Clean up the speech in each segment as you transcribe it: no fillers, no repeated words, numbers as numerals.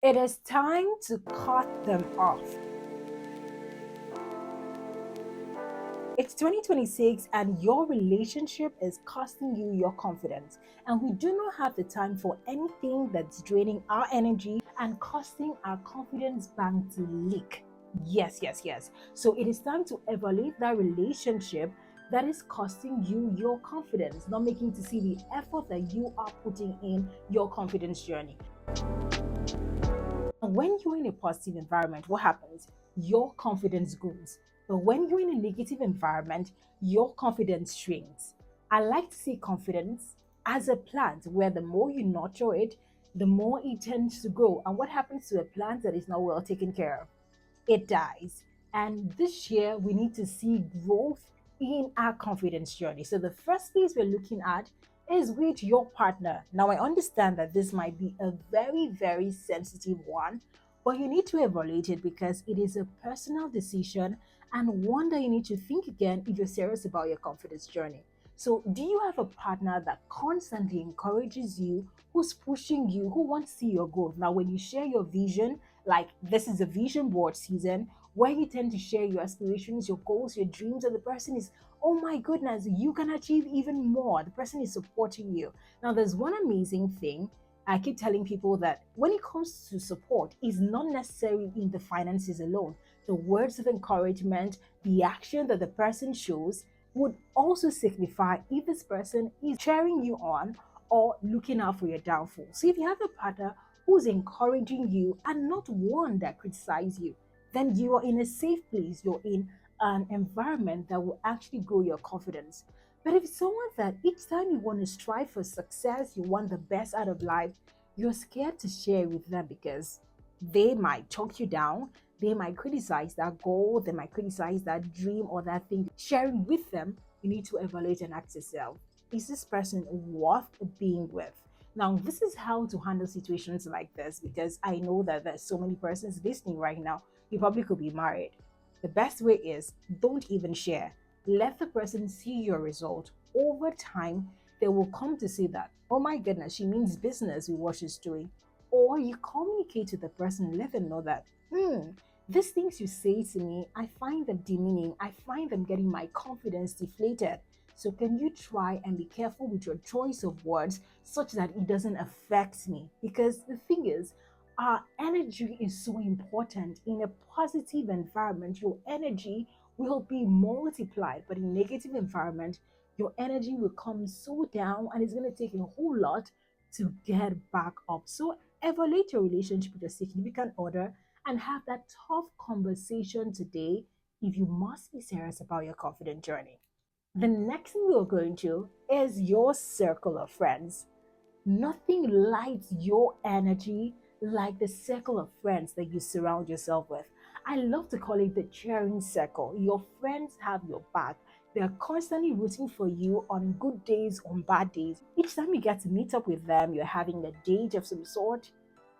It is time to cut them off. It's 2026 and your relationship is costing you your confidence. And we do not have the time for anything that's draining our energy and causing our confidence bank to leak. Yes, yes, yes. So it is time to evaluate that relationship that is costing you your confidence, not making to see the effort that you are putting in your confidence journey. When you're in a positive environment, what happens? Your confidence grows. But when you're in a negative environment, your confidence shrinks. I like to see confidence as a plant where the more you nurture it, the more it tends to grow. And what happens to a plant that is not well taken care of? It dies. And this year, we need to see growth in our confidence journey. So, the first piece we're looking at is with your partner. Now, I understand that this might be a very, very sensitive one, but you need to evaluate it because it is a personal decision and one that you need to think again if you're serious about your confidence journey. So, do you have a partner that constantly encourages you, who's pushing you, who wants to see your growth? Now, when you share your vision, like this is a vision board season where you tend to share your aspirations, your goals, your dreams, and the person is, oh my goodness, you can achieve even more. The person is supporting you. Now, there's one amazing thing. I keep telling people that when it comes to support, is not necessarily in the finances alone. The words of encouragement, the action that the person shows would also signify if this person is cheering you on or looking out for your downfall. So if you have a partner who's encouraging you and not one that criticizes you, then you are in a safe place. You're in an environment that will actually grow your confidence. But if it's someone that each time you want to strive for success, you want the best out of life, you're scared to share with them because they might talk you down, they might criticize that goal, they might criticize that dream or that thing. Sharing with them, you need to evaluate and ask yourself, is this person worth being with? Now, this is how to handle situations like this because I know that there's so many persons listening right now. You probably could be married. The best way is don't even share. Let the person see your result. Over time, they will come to see that, oh my goodness, she means business with what she's doing. Or you communicate to the person and let them know that, these things you say to me, I find them demeaning. I find them getting my confidence deflated. So, can you try and be careful with your choice of words such that it doesn't affect me? Because the thing is, our energy is so important. In a positive environment, your energy will be multiplied, but in negative environment, your energy will come so down and it's going to take a whole lot to get back up. So, evaluate your relationship with your significant other and have that tough conversation today if you must be serious about your confident journey. The next thing we're going to is your circle of friends. Nothing lights your energy like the circle of friends that you surround yourself with. I love to call it the cheering circle. Your friends have your back. They're constantly rooting for you on good days, on bad days. Each time you get to meet up with them, you're having a date of some sort.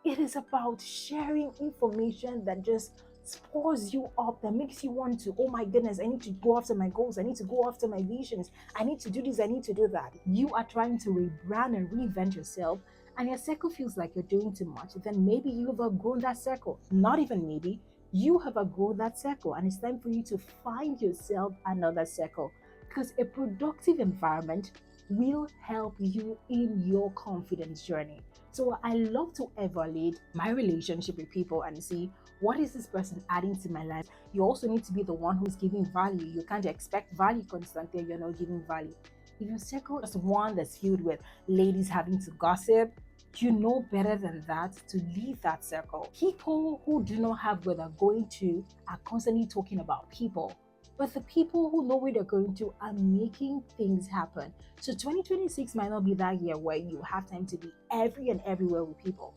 It is about sharing information that just spurs you up, that makes you want to, oh my goodness, I need to go after my goals, I need to go after my visions, I need to do this, I need to do that. You are trying to rebrand and reinvent yourself, and your circle feels like you're doing too much, then maybe you've outgrown that circle. Not even maybe, you have outgrown that circle, and it's time for you to find yourself another circle because a productive environment will help you in your confidence journey. So I love to evaluate my relationship with people and see what is this person adding to my life. You also need to be the one who's giving value. You can't expect value constantly if you're not giving value. If your circle is one that's filled with ladies having to gossip, you know better than that to leave that circle. People who do not have where they're going to are constantly talking about people. But the people who know where they're going to are making things happen. So 2026 might not be that year where you have time to be every and everywhere with people.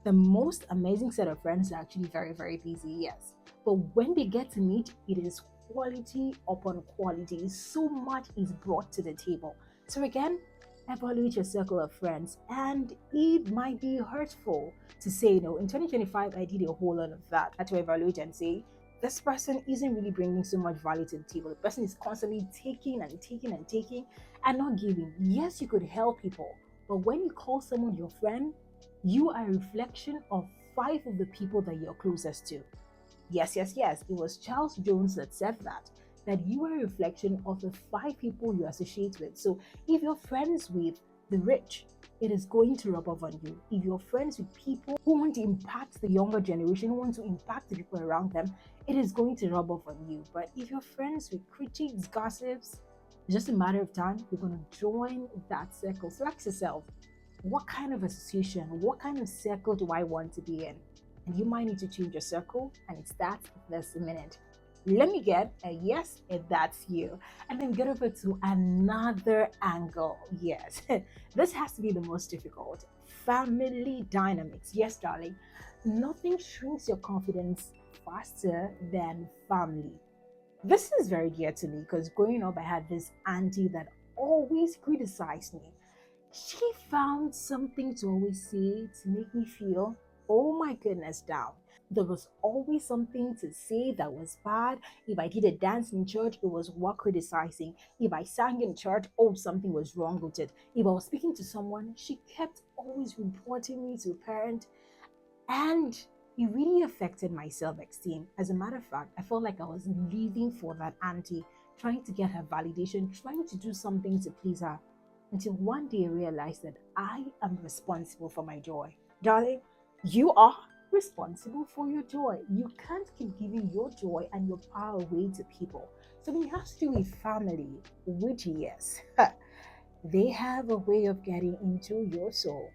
The most amazing set of friends are actually very, very busy, yes. But when they get to meet, it is quality upon quality. So much is brought to the table. So again, evaluate your circle of friends. And it might be hurtful to say, in 2025, I did a whole lot of that. I had to evaluate and say, this person isn't really bringing so much value to the table. The person is constantly taking and taking and taking and not giving. Yes, you could help people, but when you call someone your friend, you are a reflection of 5 of the people that you're closest to. Yes, yes, yes. It was Charles Jones that said that you are a reflection of the 5 people you associate with. So if you're friends with the rich, it is going to rub off on you. If you're friends with people who want to impact the younger generation, who want to impact the people around them, it is going to rub off on you. But if you're friends with critics, gossips, it's just a matter of time. You're going to join that circle. So ask yourself, what kind of association, what kind of circle do I want to be in? And you might need to change your circle, and it's that this minute. Let me get a yes if that's you. And then get over to another angle. Yes, this has to be the most difficult. Family dynamics. Yes, darling. Nothing shrinks your confidence faster than family. This is very dear to me because growing up, I had this auntie that always criticized me. She found something to always say to make me feel, oh my goodness, down. There was always something to say that was bad. If I did a dance in church, it was worth criticizing. If I sang in church, oh, something was wrong with it. If I was speaking to someone, she kept always reporting me to a parent, and it really affected my self-esteem. As a matter of fact, I felt like I was living for that auntie, trying to get her validation, trying to do something to please her, until one day I realized that I am responsible for my joy. Darling, you are responsible for your joy. You can't keep giving your joy and your power away to people. So when you have to do with family, which yes, they have a way of getting into your soul.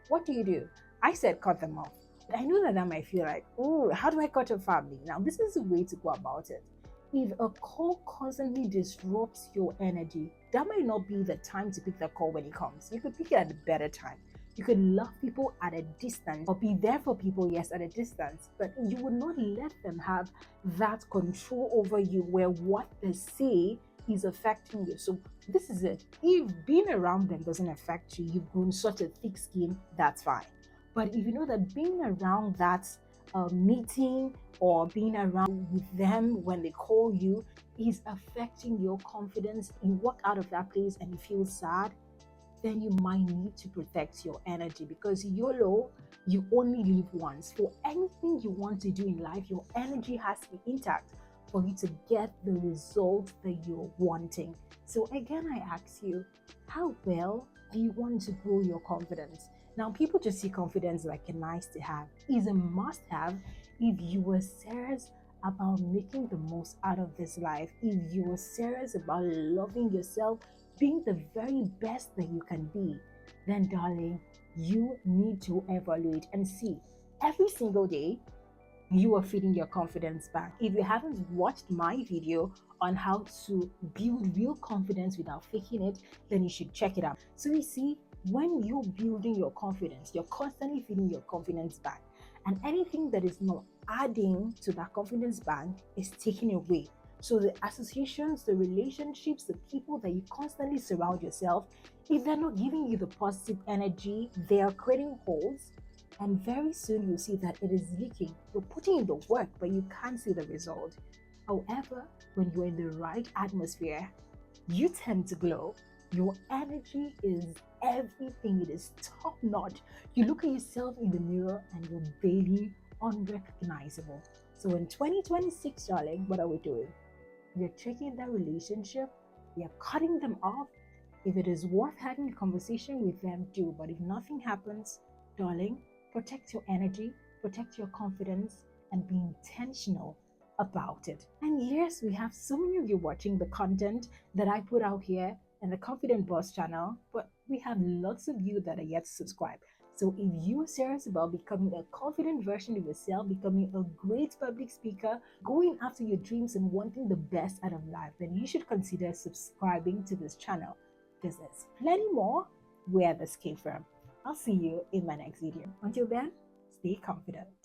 What do? I said cut them off. I know that might feel like, oh, how do I cut a family? Now, this is the way to go about it. If a call constantly disrupts your energy, that might not be the time to pick the call when it comes. You could pick it at a better time. You could love people at a distance or be there for people, yes, at a distance, but you would not let them have that control over you where what they say is affecting you. So this is it. If being around them doesn't affect you, you've grown such a thick skin, that's fine. But if you know that being around that meeting or being around with them when they call you is affecting your confidence, you walk out of that place and you feel sad, then you might need to protect your energy, because YOLO, you only live once. For anything you want to do in life, your energy has to be intact for you to get the result that you're wanting. So again, I ask you, how well do you want to grow your confidence? Now, people just see confidence like a nice to have. It's a must have if you were serious about making the most out of this life, if you were serious about loving yourself, being the very best that you can be, then darling, you need to evaluate and see every single day you are feeding your confidence back. If you haven't watched my video on how to build real confidence without faking it, then you should check it out. So you see, when you're building your confidence, you're constantly feeding your confidence back. And anything that is not adding to that confidence bank is taken away. So the associations, the relationships, the people that you constantly surround yourself, if they're not giving you the positive energy, they are creating holes. And very soon you'll see that it is leaking. You're putting in the work, but you can't see the result. However, when you're in the right atmosphere, you tend to glow. Your energy is everything. It is top notch. You look at yourself in the mirror and you're barely unrecognizable. So in 2026, darling, what are we doing? You're checking that relationship, you're cutting them off. If it is worth having a conversation with them, do. But if nothing happens, darling, protect your energy, protect your confidence, and be intentional about it. And yes, we have so many of you watching the content that I put out here in the Confident Boss channel, but we have lots of you that are yet to subscribe. So if you're serious about becoming a confident version of yourself, becoming a great public speaker, going after your dreams and wanting the best out of life, then you should consider subscribing to this channel, because there's plenty more where this came from. I'll see you in my next video. Until then, stay confident.